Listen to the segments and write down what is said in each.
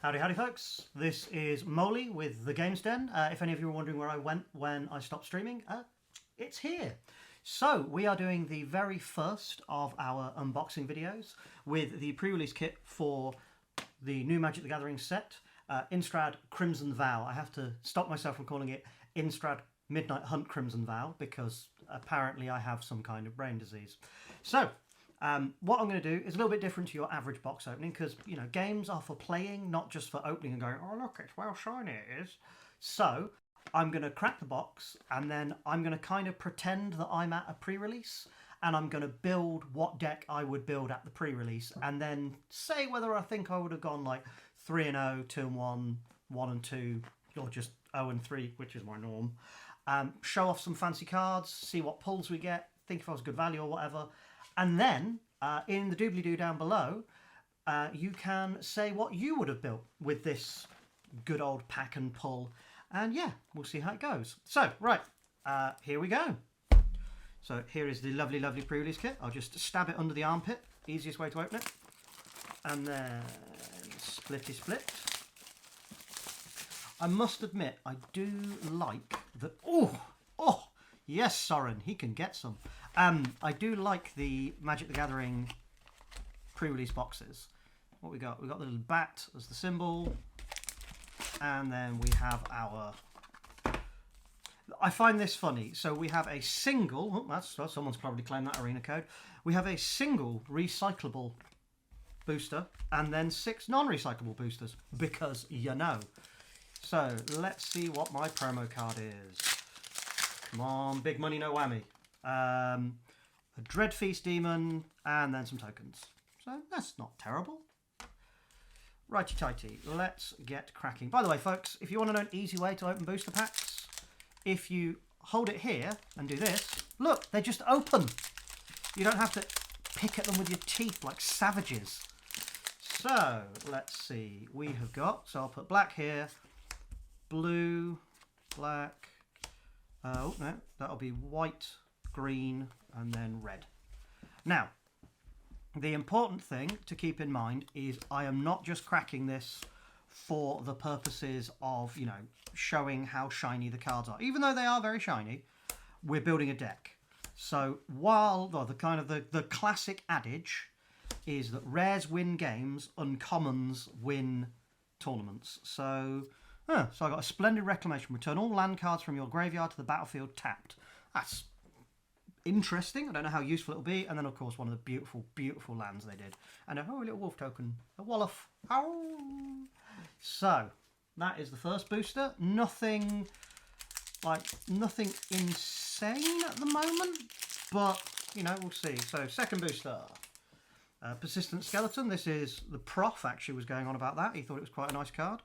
Howdy, howdy, folks. This is Moley with The Games Den. If any of you are wondering where I went when I stopped streaming, it's here. So, we are doing the very first of our unboxing videos with the pre-release kit for the new Magic the Gathering set, Innistrad Crimson Vow. I have to stop myself from calling it Innistrad Midnight Hunt Crimson Vow because apparently I have some kind of brain disease. So, what I'm going to do is a little bit different to your average box opening because, you know, games are for playing, not just for opening and going, oh, look, it's well shiny it is. So I'm going to crack the box and then I'm going to kind of pretend that I'm at a pre-release and I'm going to build what deck I would build at the pre-release and then say whether I think I would have gone like 3-0, 2-1, 1-2, or just 0-3, which is my norm. Show off some fancy cards, see what pulls we get, think if I was good value or whatever. And then, in the doobly-doo down below, you can say what you would have built with this good old pack and pull. And yeah, we'll see how it goes. So, right, here we go. So here is the lovely, lovely pre-release kit. I'll just stab it under the armpit. Easiest way to open it. And then splitty split. I must admit, I do like the... Oh, yes, Soren, he can get some. I do like the Magic the Gathering pre-release boxes. What we got? We got the little bat as the symbol, and then we have our... I find this funny. So we have a single... Oh, someone's probably claimed that arena code. We have a single recyclable booster, and then 6 non-recyclable boosters, because you know. So let's see what my promo card is. Come on, big money, no whammy. A Dreadfeast Demon, and then some tokens. So that's not terrible. Righty-tighty, let's get cracking. By the way, folks, if you want to know an easy way to open booster packs, if you hold it here and do this, look, they just open. You don't have to pick at them with your teeth like savages. So, let's see. We have got, so I'll put black here, blue, black, oh, no, that'll be white, green, and then red. Now, the important thing to keep in mind is I am not just cracking this for the purposes of, you know, showing how shiny the cards are. Even though they are very shiny, we're building a deck. So while the classic adage is that rares win games, uncommons win tournaments. So I got a splendid reclamation. Return all land cards from your graveyard to the battlefield tapped. That's interesting. I don't know how useful it'll be. And then, of course, one of the beautiful, beautiful lands they did. And a little wolf token. A Wolof. Oh. So, that is the first booster. Nothing insane at the moment. But, you know, we'll see. So, second booster. Persistent Skeleton. This is the prof actually was going on about that. He thought it was quite a nice card.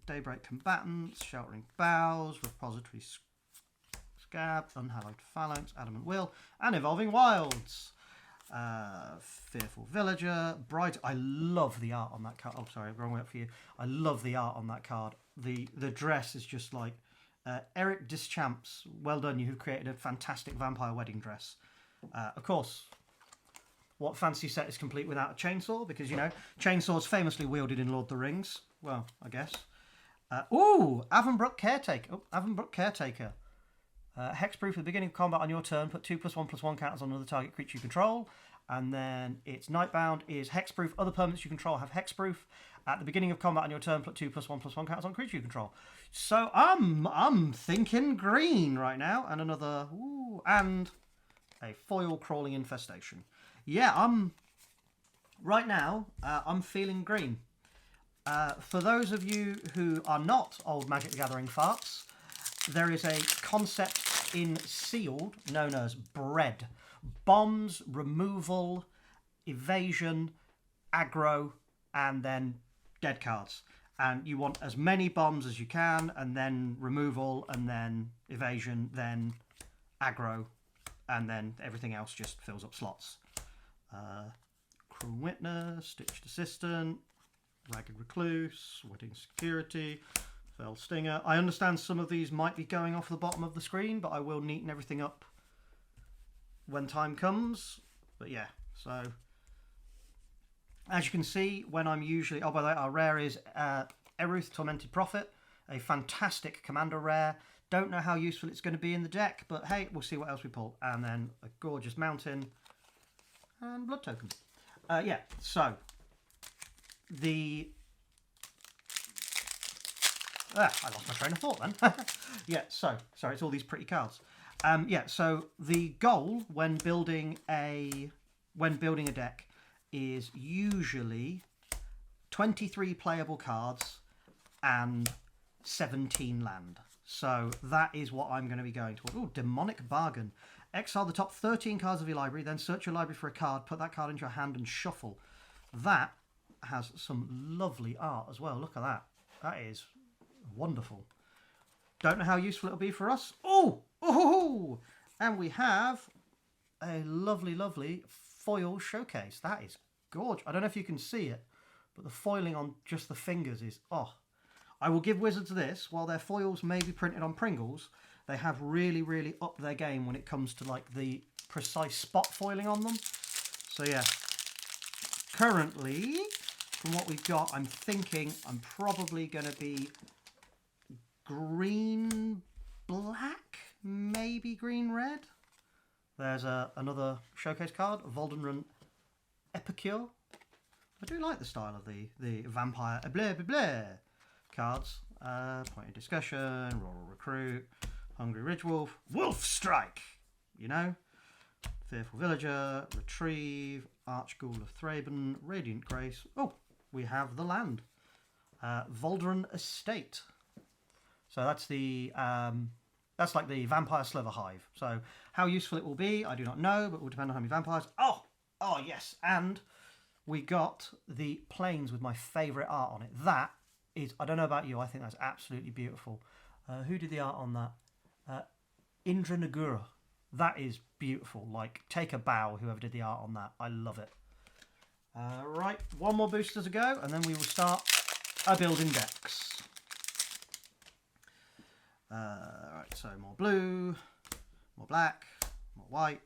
Daybreak Combatants, Sheltering Boughs, Repository Scab, Unhallowed Phalanx, Adamant Will, and Evolving Wilds. Fearful Villager, Bright. I love the art on that card. Oh, sorry, wrong way up for you. I love the art on that card. The dress is just like Eric Deschamps. Well done, you have created a fantastic vampire wedding dress. Of course, what fancy set is complete without a chainsaw? Because, you know, chainsaws famously wielded in Lord of the Rings. Well, I guess. Avonbrook Caretaker. Oh, Avonbrook Caretaker. Hexproof at the beginning of combat on your turn. Put 2+1/+1 counters on another target creature you control. And then its Nightbound is hexproof. Other permanents you control have hexproof. At the beginning of combat on your turn, put 2+1/+1 counters on creature you control. So I'm thinking green right now. And another... and a foil crawling infestation. Yeah, right now, I'm feeling green. For those of you who are not old Magic the Gathering farts, there is a concept in Sealed known as bread. Bombs, removal, evasion, aggro, and then dead cards. And you want as many bombs as you can, and then removal, and then evasion, then aggro, and then everything else just fills up slots. Cruel Witness, Stitched Assistant, Ragged Recluse, Wedding Security, Fell Stinger. I understand some of these might be going off the bottom of the screen, but I will neaten everything up when time comes. But yeah, so As you can see, when I'm usually... Oh, by the way, our rare is Eruth Tormented Prophet, a fantastic commander rare. Don't know how useful it's going to be in the deck, but hey, we'll see what else we pull. And then a gorgeous mountain and blood token. Yeah, so the... I lost my train of thought then. Yeah, so, sorry, it's all these pretty cards. Yeah, so the goal when building a deck is usually 23 playable cards and 17 land. So that is what I'm going to be going towards. Oh, Demonic Bargain. Exile the top 13 cards of your library, then search your library for a card, put that card into your hand and shuffle. That has some lovely art as well. Look at that. That is wonderful. Don't know how useful it'll be for us. Oh! Oh! And we have a lovely, lovely foil showcase. That is gorgeous. I don't know if you can see it, but the foiling on just the fingers is... Oh. I will give Wizards this. While their foils may be printed on Pringles, they have really, really upped their game when it comes to like the precise spot foiling on them. So yeah, currently, from what we've got, I'm thinking I'm probably going to be green, black, maybe green, red. There's another showcase card, Voldemort Epicure. I do like the style of the vampire blah blah blah cards. Pointed Discussion, Rural Recruit, Hungry Ridge Wolf, Wolf Strike, you know, Fearful Villager, Retrieve, Archghoul of Thraben, Radiant Grace. Oh, we have the land, Voldemort Estate. So that's the that's like the Vampire Sliver Hive. So how useful it will be, I do not know, but it will depend on how many vampires. Oh yes, and we got the planes with my favourite art on it. That is, I don't know about you, I think that's absolutely beautiful. Who did the art on that? Indra Nagura. That is beautiful. Like, take a bow, whoever did the art on that. I love it. Right, one more booster to go, and then we will start our building decks. Right, so more blue, more black, more white.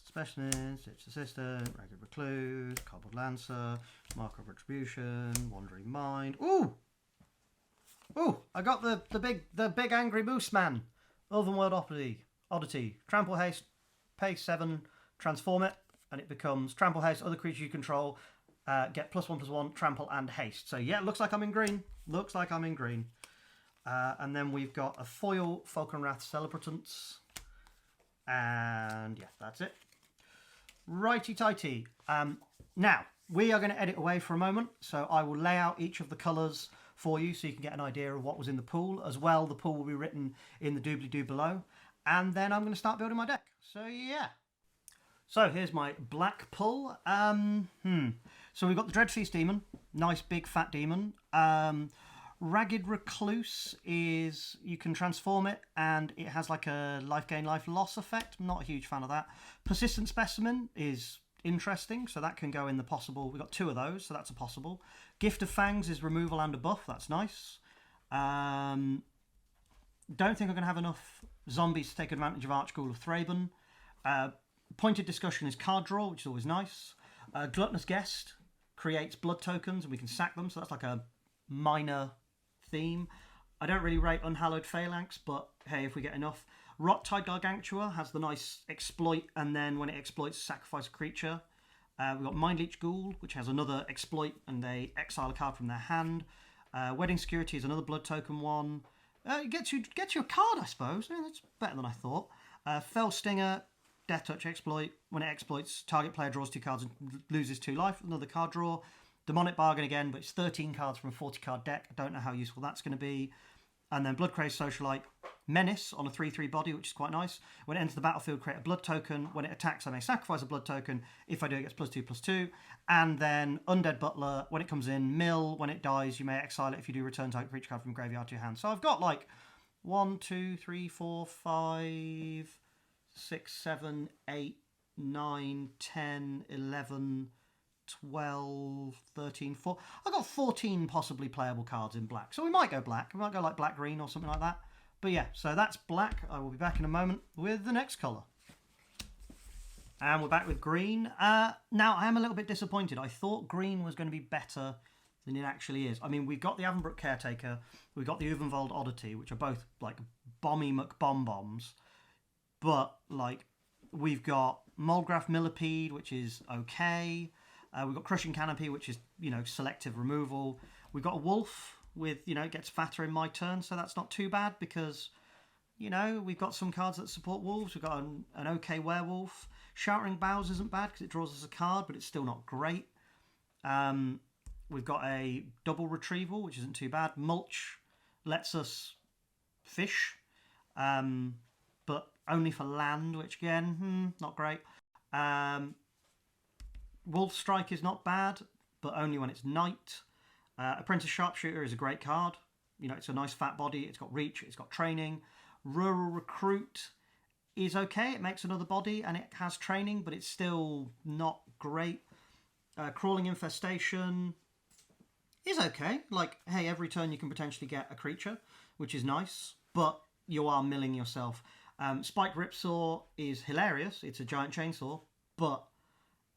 Specialist, Ditch Assistant, Ragged Recluse, Cobbled Lancer, Mark of Retribution, Wandering Mind. Ooh! Ooh! I got the big angry moose man. Elvenworld Oddity. Trample Haste, pay 7, transform it, and it becomes Trample Haste, other creature you control, get +1/+1, trample and haste. So yeah, looks like I'm in green. Looks like I'm in green. And then we've got a foil Falconwrath Celebrantance. And yeah, that's it. Righty-tighty. Now, we are going to edit away for a moment, so I will lay out each of the colours for you so you can get an idea of what was in the pool. As well, the pool will be written in the doobly-doo below. And then I'm going to start building my deck. So, yeah. So, here's my black pull. So, we've got the Dreadfeast Demon. Nice, big, fat demon. Ragged Recluse is, you can transform it and it has like a life gain, life loss effect. I'm not a huge fan of that. Persistent Specimen is interesting, so that can go in the possible. We've got 2 of those, so that's a possible. Gift of Fangs is removal and a buff. That's nice. Don't think I'm going to have enough zombies to take advantage of Archghoul of Thraben. Pointed Discussion is card draw, which is always nice. Gluttonous Guest creates blood tokens and we can sack them, so that's like a minor theme. I don't really rate Unhallowed Phalanx, but hey, if we get enough. Rot-Tide Gargantua has the nice exploit, and then when it exploits, sacrifice a creature. We've got Mind Leech Ghoul, which has another exploit, and they exile a card from their hand. Wedding Security is another blood token one. It gets you a card, I suppose. Yeah, that's better than I thought. Fell Stinger, Death Touch exploit. When it exploits, target player draws 2 cards and loses 2 life. Another card draw. Demonic Bargain again, but it's 13 cards from a 40-card deck. I don't know how useful that's going to be. And then Bloodcrazed Socialite, Menace on a 3/3 body, which is quite nice. When it enters the battlefield, create a blood token. When it attacks, I may sacrifice a blood token. If I do, it gets +2/+2. And then Undead Butler, when it comes in, mill. When it dies, you may exile it if you do return target creature card from graveyard to your hand. So I've got like 1, 2, 3, 4, 5, 6, 7, 8, 9, 10, 11... 12, 13, 4. I've got 14 possibly playable cards in black. So we might go black. We might go like black-green or something like that. But yeah, so that's black. I will be back in a moment with the next colour. And we're back with green. Now, I am a little bit disappointed. I thought green was going to be better than it actually is. I mean, we've got the Avonbrook Caretaker, we've got the Uvenvold Oddity, which are both, like, bomby McBomb-bombs. But, like, we've got Mulgraf Millipede, which is okay. We've got Crushing Canopy, which is, you know, selective removal. We've got a Wolf with, you know, it gets fatter in my turn, so that's not too bad because, you know, we've got some cards that support wolves. We've got an okay Werewolf. Shouting Bows isn't bad because it draws us a card, but it's still not great. We've got a double retrieval, which isn't too bad. Mulch lets us fish, but only for land, which again, not great. Wolf Strike is not bad, but only when it's night. Apprentice Sharpshooter is a great card. You know, it's a nice fat body. It's got reach. It's got training. Rural Recruit is okay. It makes another body and it has training, but it's still not great. Crawling Infestation is okay. Like, hey, every turn you can potentially get a creature, which is nice, but you are milling yourself. Spike Ripsaw is hilarious. It's a giant chainsaw, but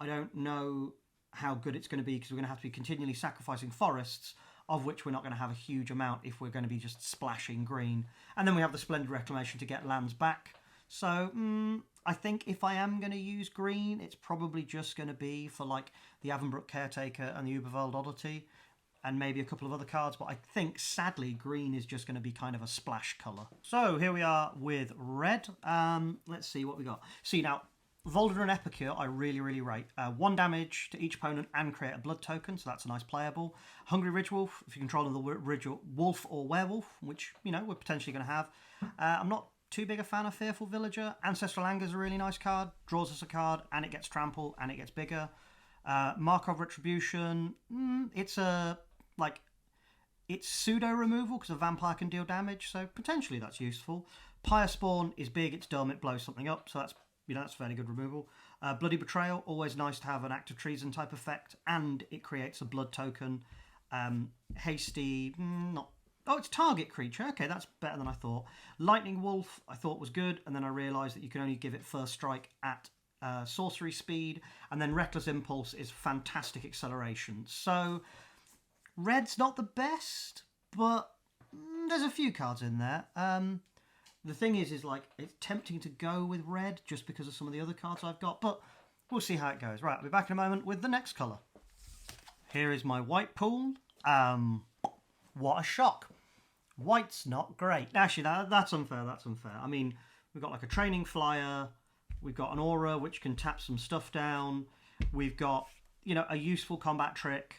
I don't know how good it's going to be because we're going to have to be continually sacrificing forests, of which we're not going to have a huge amount if we're going to be just splashing green. And then we have the Splendid Reclamation to get lands back. So, I think if I am going to use green, it's probably just going to be for, like, the Avonbrook Caretaker and the Ubervold Oddity, and maybe a couple of other cards. But I think, sadly, green is just going to be kind of a splash colour. So, here we are with red. Let's see what we got. See, now, Volder and Epicure I really, really rate. 1 damage to each opponent and create a blood token, so that's a nice playable. Hungry Ridgewolf, if you control the wolf or werewolf, which, you know, we're potentially going to have. I'm not too big a fan of Fearful Villager. Ancestral Anger is a really nice card. Draws us a card, and it gets trample, and it gets bigger. Markov Retribution, it's a, like, it's pseudo removal because a vampire can deal damage, so potentially that's useful. Pyre Spawn is big, it's dumb, it blows something up, so that's, you know, that's fairly good removal. Bloody Betrayal, always nice to have an act of treason type effect, and it creates a blood token. Hasty, not. Oh, it's target creature. Okay, that's better than I thought. Lightning Wolf, I thought was good, and then I realised that you can only give it first strike at sorcery speed, and then Reckless Impulse is fantastic acceleration. So, red's not the best, but there's a few cards in there. The thing is like, it's tempting to go with red just because of some of the other cards I've got, but we'll see how it goes. Right, I'll be back in a moment with the next colour. Here is my white pool. What a shock. White's not great. Actually, that's unfair, that's unfair. I mean, we've got like a training flyer, we've got an aura which can tap some stuff down, we've got, you know, a useful combat trick.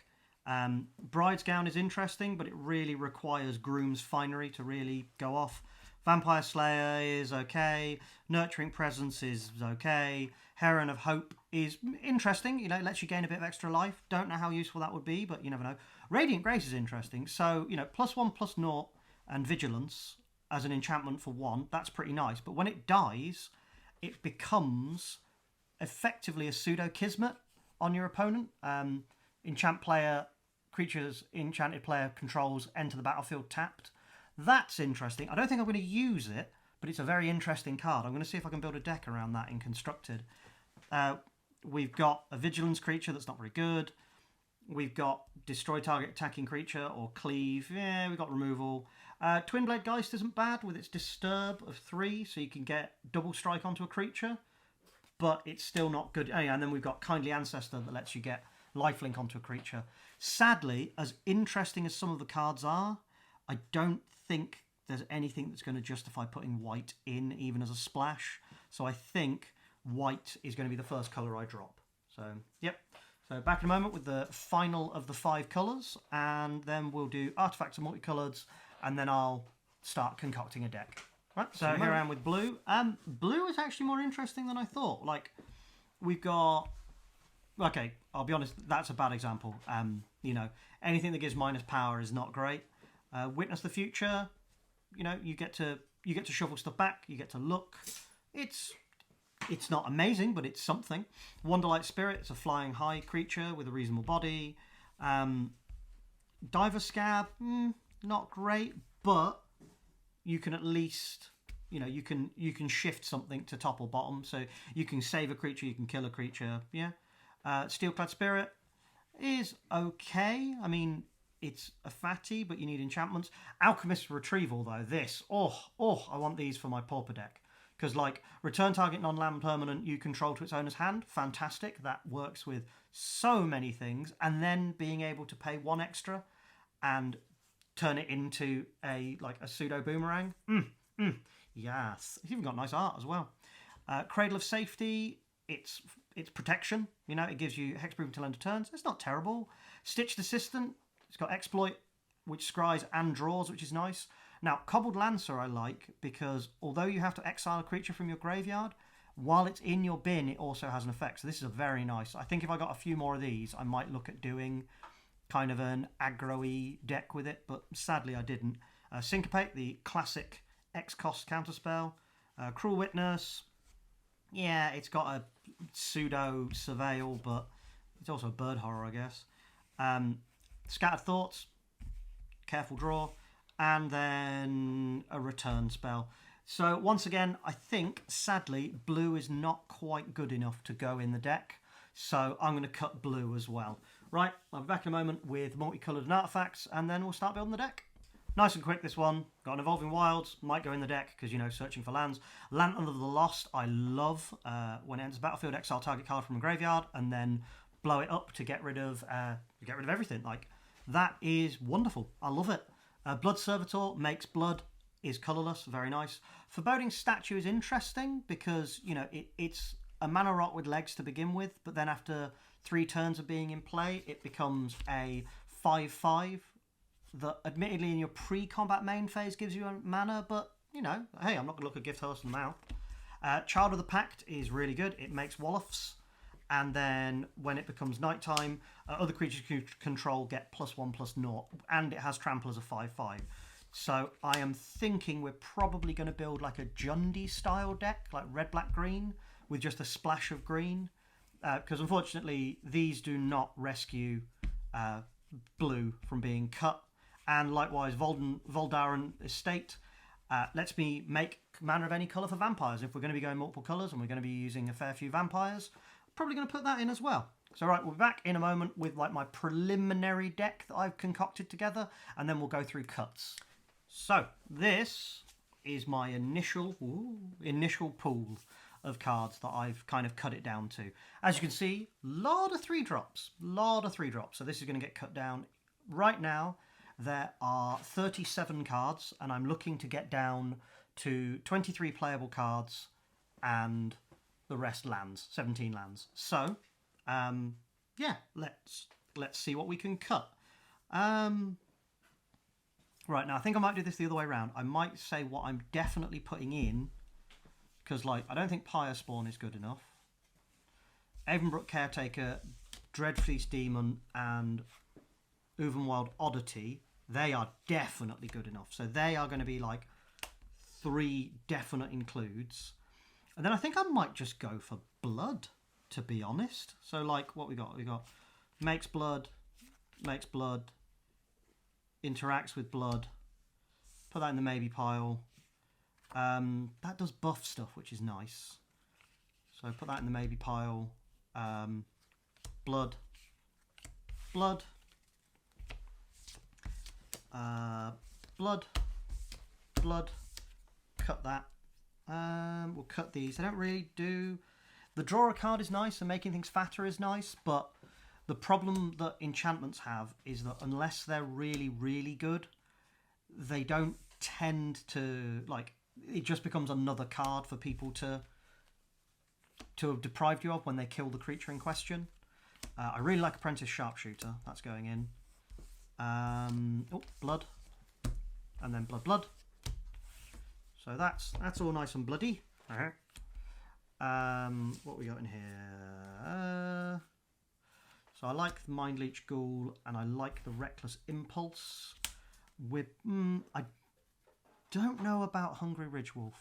Bride's Gown is interesting, but it really requires Groom's Finery to really go off. Vampire Slayer is okay. Nurturing Presence is okay. Heron of Hope is interesting. You know, it lets you gain a bit of extra life. Don't know how useful that would be, but you never know. Radiant Grace is interesting. So, you know, +1/+0 and Vigilance as an enchantment for 1. That's pretty nice. But when it dies, it becomes effectively a pseudo Kismet on your opponent. Enchant player, creatures enchanted player controls enter the battlefield tapped. That's interesting. I don't think I'm going to use it, but it's a very interesting card. I'm going to see if I can build a deck around that in Constructed. We've got a Vigilance creature that's not very good. We've got Destroy Target Attacking Creature or Cleave. Yeah, we've got Removal. Twinblade Geist isn't bad with its Disturb of 3, so you can get double strike onto a creature, but it's still not good. Oh, yeah, and then we've got Kindly Ancestor that lets you get lifelink onto a creature. Sadly, as interesting as some of the cards are, I don't think there's anything that's going to justify putting white in, even as a splash. So I think white is going to be the first colour I drop. So, yep. So back in a moment with the final of the 5 colours, and then we'll do Artifacts and Multicolours, and then I'll start concocting a deck. Right, so here I am with blue. Blue is actually more interesting than I thought. Like, we've got... Okay, I'll be honest, that's a bad example. You know, anything that gives minus power is not great. Witness the Future, you know, you get to shuffle stuff back, you get to look. It's not amazing, but it's something. Wonderlight Spirit, it's a flying high creature with a reasonable body. Diver Scab, not great, but you can at least You know, you can shift something to top or bottom. So you can save a creature, you can kill a creature. Yeah. Steelclad Spirit is okay. I mean, it's a fatty, but you need enchantments. Alchemist's Retrieval, though, this. I want these for my Pauper deck. Because, like, return target non-land permanent you control to its owner's hand. Fantastic. That works with so many things. And then being able to pay 1 extra and turn it into a pseudo boomerang. Yes. It's even got nice art as well. Cradle of Safety, it's protection. You know, it gives you hexproof until end of turns. It's not terrible. Stitched Assistant, it's got exploit, which scries and draws, which is nice. Now, Cobbled Lancer I like because although you have to exile a creature from your graveyard, while it's in your bin, it also has an effect. So this is a very nice. I think if I got a few more of these, I might look at doing kind of an aggro-y deck with it, but sadly I didn't. Syncopate, the classic X-cost counterspell. Cruel Witness, yeah, it's got a pseudo surveil, but it's also a bird horror, I guess. Scattered Thoughts, careful draw, and then a return spell. So once again, I think, sadly, blue is not quite good enough to go in the deck, so I'm going to cut blue as well. Right, I'll be back in a moment with multicoloured and artifacts, and then we'll start building the deck. Nice and quick, this one. Got an Evolving Wilds, might go in the deck, because, you know, searching for lands. Lantern of the Lost, I love. When it enters the battlefield, exile target card from a graveyard, and then blow it up to get rid of everything. Like, that is wonderful. I love it. Blood Servitor makes blood, is colourless, very nice. Foreboding Statue is interesting because, you know, it's a mana rot with legs to begin with, but then after 3 turns of being in play, it becomes a 5/5 that admittedly in your pre-combat main phase gives you a mana, but, you know, hey, I'm not going to look a gift horse in the mouth. Child of the Pact is really good. It makes Woloffs, and then when it becomes nighttime, other creatures you control get +1/+0, and it has Trample as a 5/5. So I am thinking we're probably going to build like a Jundi style deck, like red, black, green, with just a splash of green. Because unfortunately, these do not rescue blue from being cut. And likewise, Voldaren Estate lets me make mana of any colour for vampires. If we're going to be going multiple colours and we're going to be using a fair few vampires, probably going to put that in as well. So right, we'll be back in a moment with like my preliminary deck that I've concocted together, and then we'll go through cuts. So this is my initial pool of cards that I've kind of cut it down to. As you can see, lot of 3-drops. So this is going to get cut down. Right now, there are 37 cards, and I'm looking to get down to 23 playable cards and the rest lands, 17 lands. So, yeah, let's see what we can cut. Right, now I think I might do this the other way around. I might say what I'm definitely putting in, because, like, I don't think Pyre Spawn is good enough. Avonbrook Caretaker, Dreadfleece Demon, and Uvenwild Oddity, they are definitely good enough. So they are going to be, like, 3 definite includes. And then I think I might just go for blood, to be honest. So, like, what we got? We got makes blood, interacts with blood. Put that in the maybe pile. That does buff stuff, which is nice. So put that in the maybe pile. Blood. Blood. Cut that. We'll cut these. I don't really do... The draw a card is nice and making things fatter is nice, but the problem that enchantments have is that unless they're really, really good, they don't tend to, like, it just becomes another card for people to have deprived you of when they kill the creature in question. I really like Apprentice Sharpshooter. That's going in. Oh, blood. And then blood. So that's all nice and bloody. What we got in here? So I like the Mind Leech Ghoul, and I like the Reckless Impulse. With I don't know about Hungry Ridgewolf.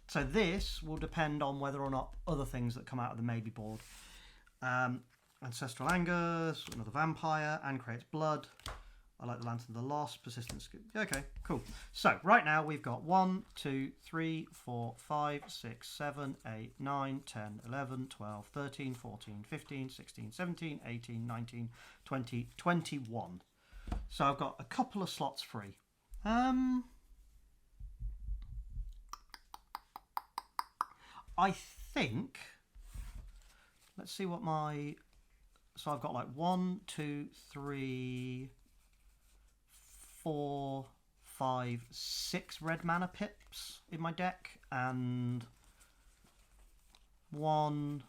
So this will depend on whether or not other things that come out of the maybe board. Ancestral Angus, another vampire, and creates blood. I like the Lantern of the Lost, Persistence. Okay, cool. So right now we've got 1, 2, 3, 4, 5, 6, 7, 8, 9, 10, 11, 12, 13, 14, 15, 16, 17, 18, 19, 20, 21. So I've got a couple of slots free. I think, let's see what my, so I've got like 1, 2, 3, 4, 5, 6 red mana pips in my deck, and 1,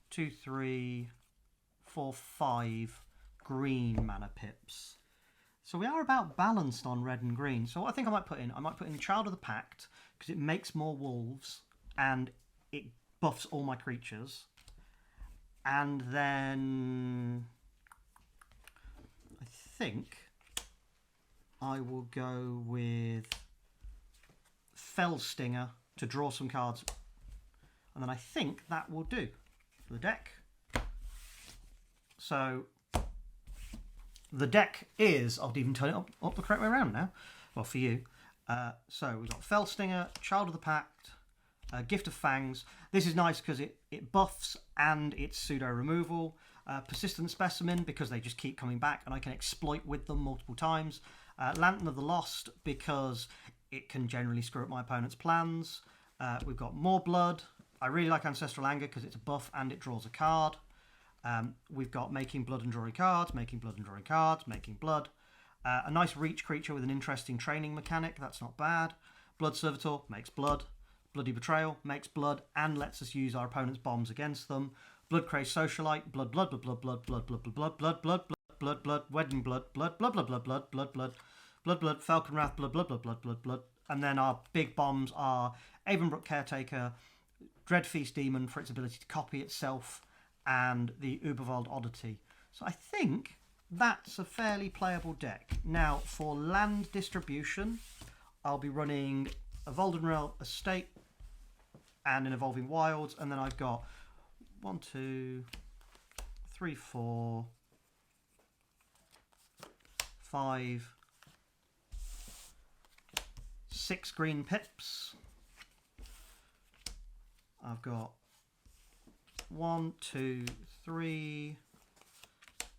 2, 3, 4, 5 green mana pips. So we are about balanced on red and green. So what I think I might put in Child of the Pact, because it makes more wolves and it buffs all my creatures. And then I think I will go with Fell Stinger to draw some cards. And then I think that will do for the deck. So the deck is, I'll even turn it up the correct way around now. Well, for you. So we've got Fell Stinger, Child of the Pact, Gift of Fangs. This is nice because it buffs and it's pseudo removal. Persistent Specimen because they just keep coming back and I can exploit with them multiple times. Lantern of the Lost because it can generally screw up my opponent's plans. We've got More Blood. I really like Ancestral Anger because it's a buff and it draws a card. We've got Making Blood and Drawing Cards, Making Blood and Drawing Cards, Making Blood. A nice reach creature with an interesting training mechanic, that's not bad. Blood Servitor makes blood. Bloody Betrayal makes blood and lets us use our opponent's bombs against them. Blood Crazed Socialite, blood, blood, blood, blood, blood, blood, blood, blood, blood, blood, blood, blood, wedding blood, blood, blood, blood, blood, blood, blood, blood, blood, blood, Falcon Wrath, blood, blood, blood, blood, blood, blood. And then our big bombs are Avonbrook Caretaker, Dreadfeast Demon for its ability to copy itself, and the Uberwald Oddity. So I think that's a fairly playable deck. Now, for land distribution, I'll be running a Voldenrel Estate and an Evolving Wilds, and then I've got 1, 2, 3, 4, 5, 6 green pips. I've got 1, 2, 3,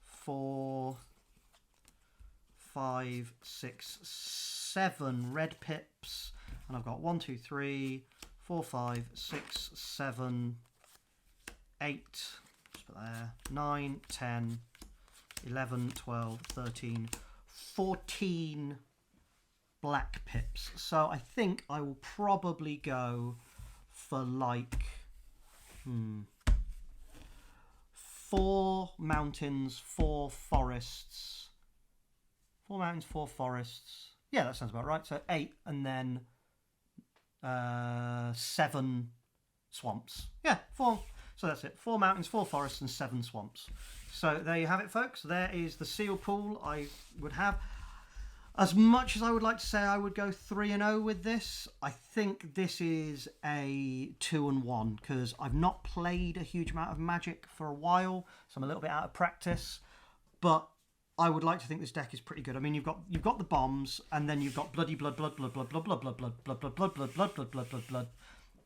4, 5, 6, 7 red pips, and I've got 1, 2, 3, 4, 5, 6, 7, 8, just put there, 9, 10, 11, 12, 13, 14 black pips. So I think I will probably go for like 4 mountains, 4 forests. 4 mountains, 4 forests. Yeah, that sounds about right. So 8 and then 7 swamps. Yeah, 4. So that's it. 4 mountains, 4 forests and 7 swamps. So there you have it, folks. There is the seal pool I would have. As much as I would like to say I would go 3-0 with this, I think this is a 2-1 because I've not played a huge amount of Magic for a while, so I'm a little bit out of practice. But I would like to think this deck is pretty good. I mean, you've got the bombs, and then you've got bloody blood, blood, blood, blood, blood, blood, blood, blood, blood, blood, blood, blood, blood, blood, blood, blood, blood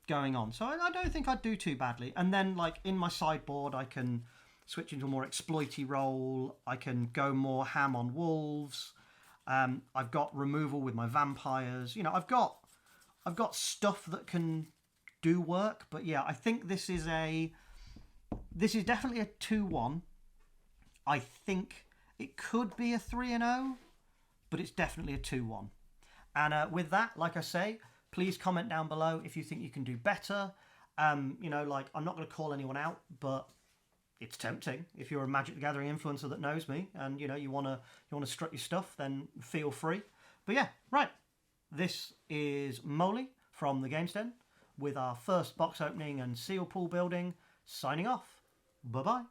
going on. So I don't think I'd do too badly. And then, like in my sideboard, I can switch into a more exploity role. I can go more ham on wolves. I've got removal with my vampires. You know, I've got stuff that can do work. But yeah, I think this is definitely a 2-1. I think it could be a 3-0, but it's definitely a 2-1. And with that, like I say, please comment down below if you think you can do better. You know, like I'm not going to call anyone out, but it's tempting. If you're a Magic the Gathering influencer that knows me and you know you want to strut your stuff, then feel free. But yeah, right. This is Moley from the Games Den with our first box opening and seal pool building. Signing off. Bye bye.